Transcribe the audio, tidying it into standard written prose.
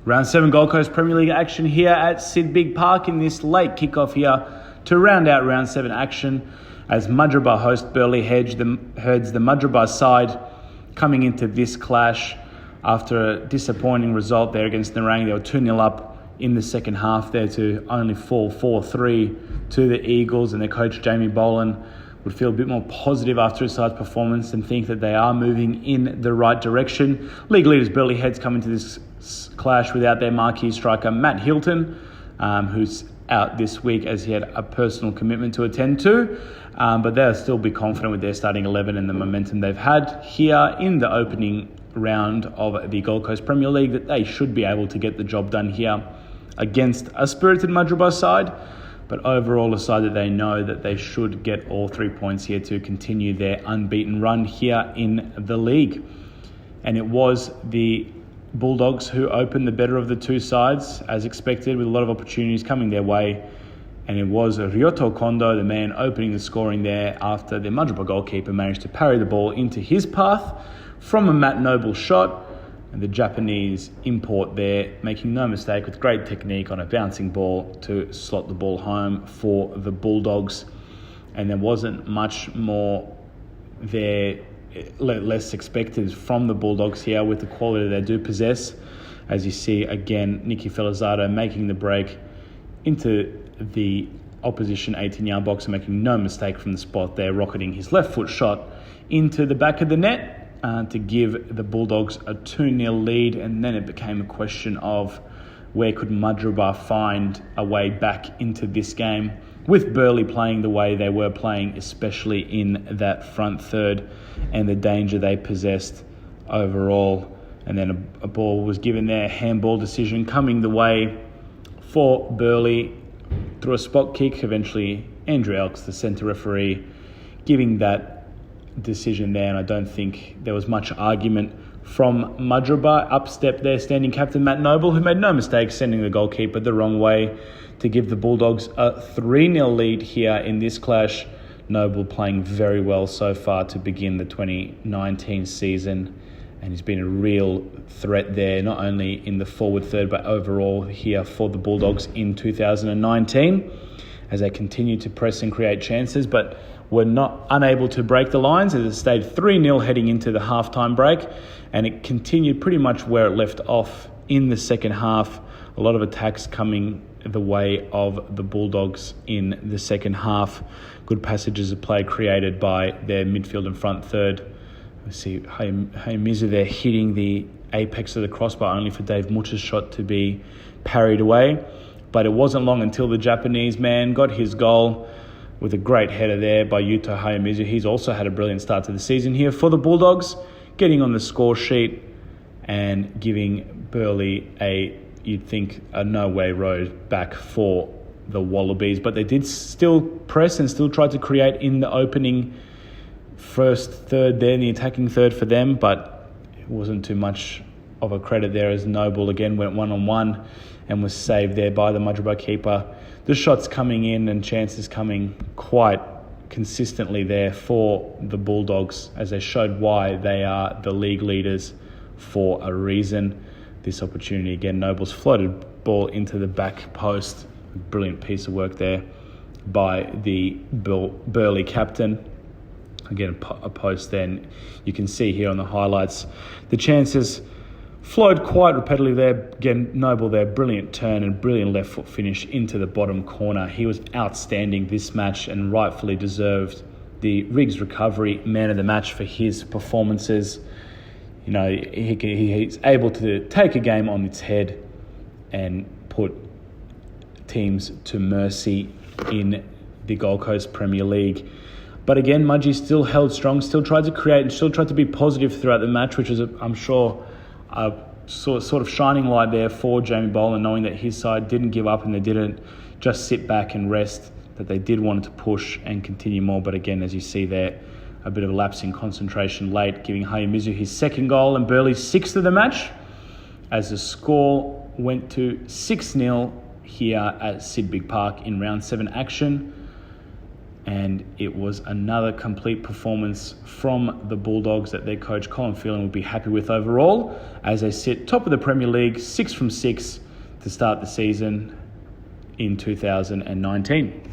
Round 7 Gold Coast Premier League action here at Sid Bigg Park in this late kickoff here to round out Round 7 action as Mudgeeraba host Burleigh Heads, the Mudgeeraba side coming into this clash after a disappointing result there against Nerang. They were 2-0 up in the second half there to only fall 4-3 to the Eagles, and their coach Jamie Boland would feel a bit more positive after his side's performance and think that they are moving in the right direction. League leaders Burleigh Heads come into this clash without their marquee striker Matt Hilton, who's out this week as he had a personal commitment to attend to, but they'll still be confident with their starting 11 and the momentum they've had here in the opening round of the Gold Coast Premier League, that they should be able to get the job done here against a spirited Mudgeeraba side, but overall a side that they know that they should get all 3 points here to continue their unbeaten run here in the league. And it was the Bulldogs who opened the better of the two sides, as expected, with a lot of opportunities coming their way. And it was Ryoto Kondo, the man opening the scoring there after the Mudgeeraba goalkeeper managed to parry the ball into his path from a Matt Noble shot. And the Japanese import there, making no mistake with great technique on a bouncing ball to slot the ball home for the Bulldogs. And there wasn't much more there, less expected from the Bulldogs here with the quality they do possess. As you see again, Nicky Felizardo making the break into the opposition 18-yard box and making no mistake from the spot there, rocketing his left foot shot into the back of the net to give the Bulldogs a 2-0 lead. And then it became a question of where could Mudgeeraba find a way back into this game, with Burleigh playing the way they were playing, especially in that front third, and the danger they possessed overall. And then a ball was given there, handball decision coming the way for Burleigh through a spot kick. Eventually, Andrew Elks, the centre referee, giving that decision there, and I don't think there was much argument from Mudgeeraba. Up step there, standing captain Matt Noble, who made no mistake sending the goalkeeper the wrong way to give the Bulldogs a 3-0 lead here in this clash. Noble playing very well so far to begin the 2019 season, and he's been a real threat there, not only in the forward third but overall here for the Bulldogs in 2019 as they continue to press and create chances, but were not unable to break the lines as it stayed 3-0 heading into the halftime break, and it continued pretty much where it left off in the second half. A lot of attacks coming the way of the Bulldogs in the second half. Good passages of play created by their midfield and front third. We see Hayamizu there hitting the apex of the crossbar, only for Dave Mutch's shot to be parried away. But it wasn't long until the Japanese man got his goal with a great header there by Yuto Hayamizu. He's also had a brilliant start to the season here for the Bulldogs, getting on the score sheet and giving Burleigh you'd think, a no-way road back for the Wallabies. But they did still press and still try to create in the opening first third there, in the attacking third for them, but it wasn't too much of a credit there as Noble again went one-on-one and was saved there by the Mudgeeraba keeper. The shots coming in and chances coming quite consistently there for the Bulldogs, as they showed why they are the league leaders for a reason. This opportunity again, Noble's floated ball into the back post. A brilliant piece of work there by the Burleigh captain. Again, a post then. You can see here on the highlights, the chances flowed quite repetitively there. Again, Noble there, brilliant turn and brilliant left foot finish into the bottom corner. He was outstanding this match and rightfully deserved the Riggs Recovery Man of the Match for his performances. You know, he's able to take a game on its head and put teams to mercy in the Gold Coast Premier League. But again, Mudgee still held strong, still tried to create and still tried to be positive throughout the match, which was, I'm sure, a sort of shining light there for Jamie Boland, knowing that his side didn't give up and they didn't just sit back and rest, that they did want to push and continue more. But again, as you see there, a bit of a lapse in concentration late, giving Hayamizu his second goal and Burleigh's sixth of the match, as the score went to 6-0 here at Sid Bigg Park in round 7 action. And it was another complete performance from the Bulldogs that their coach Colin Phelan will be happy with overall, as they sit top of the Premier League, 6 from 6 to start the season in 2019.